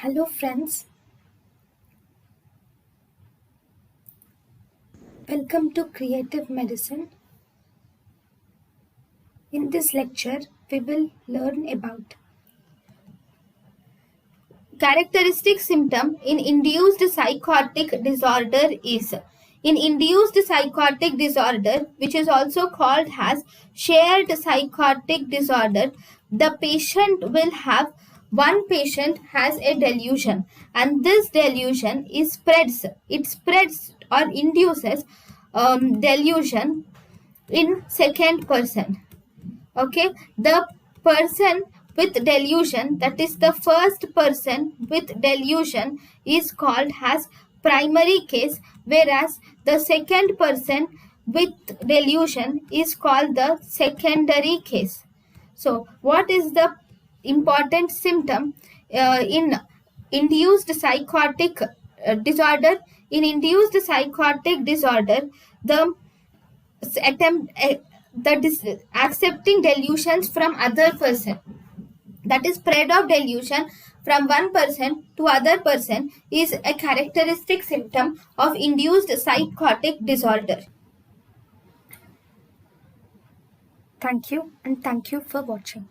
Hello friends, welcome to Creative Medicine. In this lecture, we will learn about characteristic symptom in induced psychotic disorder is in induced psychotic disorder, which is also called as shared psychotic disorder, the patient will have one patient has a delusion, and this delusion spreads or induces delusion in second person. Okay, the person with delusion, that is the first person with delusion, is called as primary case, whereas the second person with delusion is called the secondary case. So what is the important symptom in induced psychotic disorder? In induced psychotic disorder, the attempt accepting delusions from other person, that is spread of delusion from one person to other person, is a characteristic symptom of induced psychotic disorder. Thank you, and thank you for watching.